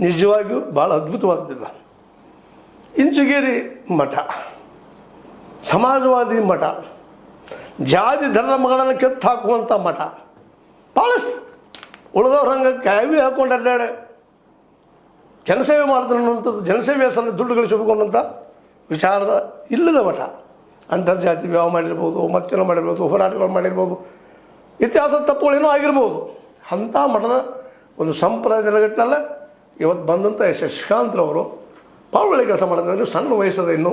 ನಿಜವಾಗಿಯೂ ಭಾಳ ಅದ್ಭುತವಾದದ್ದಿಲ್ಲ. ಇಂಚಗೇರಿ ಮಠ, ಸಮಾಜವಾದಿ ಮಠ, ಜಾತಿ ಧರ್ಮಗಳನ್ನು ಕೆತ್ತು ಹಾಕುವಂಥ ಮಠ, ಭಾಳಷ್ಟು ಉಳಿದವ್ರ ಹಂಗೆ ಕ್ಯಾವಿ ಹಾಕ್ಕೊಂಡು ಅಡ್ಡಾಡೆ ಜನಸೇವೆ ಮಾಡ್ತಾನೆ ಅನ್ನುವಂಥದ್ದು, ಜನಸೇವೆ ಹೆಸರಲ್ಲಿ ದುಡ್ಡು ಗಳಿಸಬೇಕು ಅನ್ನೋಂಥ ವಿಚಾರದ ಇಲ್ಲದ ಮಠ. ಅಂತರ್ಜಾತಿ ವಿವಾಹ ಮಾಡಿರ್ಬೋದು, ಮತ್ತೇನೋ ಮಾಡಿರ್ಬೋದು, ಹೋರಾಟಗಳು ಮಾಡಿರ್ಬೋದು, ಇತಿಹಾಸದ ತಪ್ಪುಗಳೇನೋ ಆಗಿರ್ಬೋದು. ಅಂಥ ಮಠದ ಒಂದು ಸಂಪ್ರದಾಯ ನೆಲೆಗಟ್ಟಿನಲ್ಲ ಇವತ್ತು ಬಂದಂಥ ಶಶಿಕಾಂತ್ರವರು ಭಾಳ ಒಳ್ಳೆ ಕೆಲಸ ಮಾಡ್ತಾರೆ. ಸಣ್ಣ ವಯಸ್ಸದ ಇನ್ನು,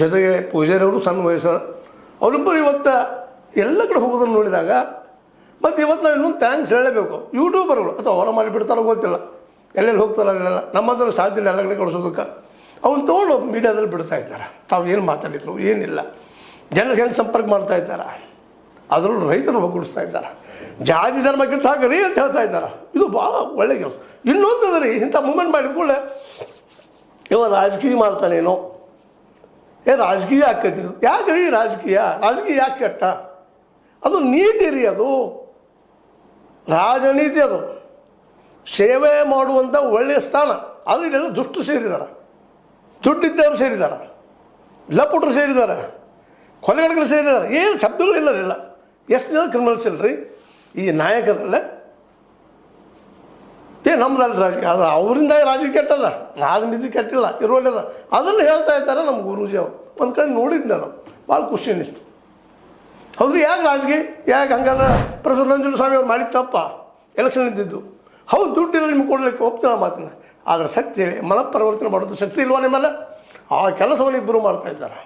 ಜೊತೆಗೆ ಪೂಜಾರಿಯವರು ಸಣ್ಣ ವಯಸ್ಸದ, ಅವರಿಬ್ಬರು ಇವತ್ತು ಎಲ್ಲ ಕಡೆ ಹೋಗೋದನ್ನು ನೋಡಿದಾಗ ಮತ್ತು ಇವತ್ತು ನಾವು ಇನ್ನೊಂದು ಥ್ಯಾಂಕ್ಸ್ ಹೇಳಬೇಕು. ಯೂಟ್ಯೂಬರ್ಗಳು ಅಥವಾ ಅವರ ಮಾಡಿಬಿಡ್ತಾರೋ ಗೊತ್ತಿಲ್ಲ, ಎಲ್ಲೆಲ್ಲಿ ಹೋಗ್ತಾರೋ ಅಲ್ಲೆಲ್ಲ ನಮ್ಮಂದ್ರೆ ಸಾಧ್ಯ ಇಲ್ಲ ಎಲ್ಲ ಕಡೆ ಕಳಿಸೋದಕ್ಕೆ. ಅವನ್ನ ತೊಗೊಂಡು ಮೀಡಿಯಾದಲ್ಲಿ ಬಿಡ್ತಾ ಇದ್ದಾರೆ. ತಾವು ಏನು ಮಾತಾಡಿದ್ರು ಏನಿಲ್ಲ, ಜನರಿಗೆ ಹೆಂಗೆ ಸಂಪರ್ಕ ಮಾಡ್ತಾ ಇದ್ದಾರೆ, ಅದರಲ್ಲೂ ರೈತರು ಒಗ್ಗೂಡಿಸ್ತಾ ಇದ್ದಾರೆ. ಜಾತಿ ಧರ್ಮಕ್ಕಿಂತ ಹಾಕರಿ ಅಂತ ಹೇಳ್ತಾ ಇದ್ದಾರೆ. ಇದು ಭಾಳ ಒಳ್ಳೆ ಕೆಲಸ. ಇನ್ನೊಂದು ಅದ ರೀ, ಇಂಥ ಮೂಮೆಂಟ್ ಮಾಡಿದ ಕೂಡಲೇ ಇವ ರಾಜಕೀಯ ಮಾಡ್ತಾನೇನೋ, ರಾಜಕೀಯ ಹಾಕೈತಿರು. ಯಾಕೆ ರೀ ರಾಜಕೀಯ ಯಾಕೆ ಕೆಟ್ಟ? ಅದು ನೀತಿ ರೀ, ಅದು ರಾಜನೀತಿ, ಅದು ಸೇವೆ ಮಾಡುವಂಥ ಒಳ್ಳೆಯ ಸ್ಥಾನ. ಆದರೆ ಇಲ್ಲೆಲ್ಲ ದುಷ್ಟರು ಸೇರಿದ್ದಾರೆ, ದುಡ್ಡಿದ್ದವರು ಸೇರಿದ್ದಾರೆ, ಲಪುಟರು ಸೇರಿದ್ದಾರೆ, ಕೊಲೆಗಡಗಳು ಸೇರಿದ್ದಾರೆ. ಏನು ಶಬ್ದಗಳಿಲ್ಲ. ಎಷ್ಟು ಜನ ಕ್ರಿಮಿನಲ್ಸ್ ಇಲ್ಲರಿ ಈ ನಾಯಕರಲ್ಲ. ನಮ್ದಲ್ಲ ರಾಜಕೀಯ, ಆದರೆ ಅವರಿಂದ ರಾಜಕೀಯ ಕೆಟ್ಟದ, ರಾಜನೀತಿ ಕೆಟ್ಟಿಲ್ಲ, ಇರೋಲ್ಲದ. ಅದನ್ನು ಹೇಳ್ತಾ ಇದ್ದಾರೆ ನಮ್ಮ ಗುರೂಜಿ ಅವರು. ಒಂದು ಕಡೆ ನೋಡಿದ್ದೆ ನಾನು, ಭಾಳ ಖುಷಿ ಅನ್ನಿಸ್ತು. ಹೌದ್ರಿ, ಯಾಕೆ ರಾಜಕೀಯ, ಯಾಕೆ ಹಂಗಂದ್ರೆ ಪ್ರೊಫೆಸರ್ ನಂಜುಂಡಸ್ವಾಮಿ ಅವ್ರು ಮಾಡಿದ ತಪ್ಪ, ಎಲೆಕ್ಷನ್ ಇದ್ದಿದ್ದು. ಹೌದು, ದುಡ್ಡಿಲ್ಲ ನಿಮ್ಗೆ ಕೊಡಲಿಕ್ಕೆ ಒಪ್ತೀನಿ ಆ ಮಾತನ್ನ. ಆದರೆ ಶಕ್ತಿ ಹೇಳಿ ಮನಪರಿವರ್ತನೆ ಮಾಡೋದು ಶಕ್ತಿ ಇಲ್ವಾ ನಿಮ್ಮಲ್ಲ? ಆ ಕೆಲಸವನ್ನು ಇಬ್ಬರು ಮಾಡ್ತಾ ಇದ್ದಾರೆ.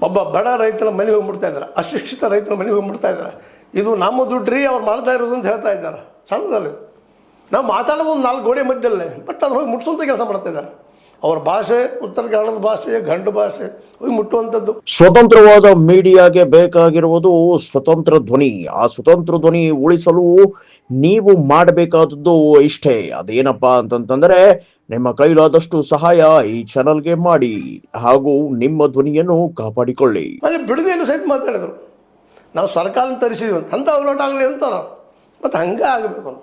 ಒಬ್ಬ ಬಡ ರೈತನ ಮನೆಗೆ ಹೋಗ್ಬಿಡ್ತಾ ಇದ್ದಾರೆ, ಅಶಿಕ್ಷಿತ ರೈತನ ಮನೆಗೆ ಹೋಗ್ಬಿಡ್ತಾ ಇದ್ದಾರೆ. ಇದು ನಮ್ಮ ದುಡ್ಡು ರೀ ಅವ್ರು ಮಾಡ್ತಾ ಇರೋದು ಅಂತ ಹೇಳ್ತಾ ಇದ್ದಾರೆ. ಸಣ್ಣದಲ್ಲಿ ನಾವು ಮಾತಾಡೋದು ಒಂದು 4 ಗೋಡೆ ಮಧ್ಯದಲ್ಲೇ, ಬಟ್ ಅದು ಹೋಗಿ ಮುಟ್ಸುವಂಥ ಕೆಲಸ ಮಾಡ್ತಾ ಇದ್ದಾರೆ. ಅವರ ಭಾಷೆ, ಉತ್ತರ ಕನ್ನಡದ ಭಾಷೆ, ಗಂಡು ಭಾಷೆ ಹೋಗಿ ಮುಟ್ಟುವಂಥದ್ದು. ಸ್ವತಂತ್ರವಾದ ಮೀಡಿಯಾಗೆ ಬೇಕಾಗಿರುವುದು ಸ್ವತಂತ್ರ ಧ್ವನಿ. ಆ ಸ್ವತಂತ್ರ ಧ್ವನಿ ಉಳಿಸಲು ನೀವು ಮಾಡಬೇಕಾದದ್ದು ಇಷ್ಟೇ. ಅದೇನಪ್ಪಾ ಅಂತಂತಂದ್ರೆ, ನಿಮ್ಮ ಕೈಲಾದಷ್ಟು ಸಹಾಯ ಈ ಚಾನಲ್ಗೆ ಮಾಡಿ ಹಾಗೂ ನಿಮ್ಮ ಧ್ವನಿಯನ್ನು ಕಾಪಾಡಿಕೊಳ್ಳಿ. ಅಲ್ಲಿ ಬಿಡುಗೇನು ಸಹಿತ ಮಾತಾಡಿದ್ರು, ನಾವು ಸರ್ಕಾರ ತರಿಸಿದ್ವಿ ಅಂತ ಹೋರಾಟ ಆಗಲಿ ಅಂತಾರ. ಮತ್ತು ಹಂಗೆ ಆಗಬೇಕು.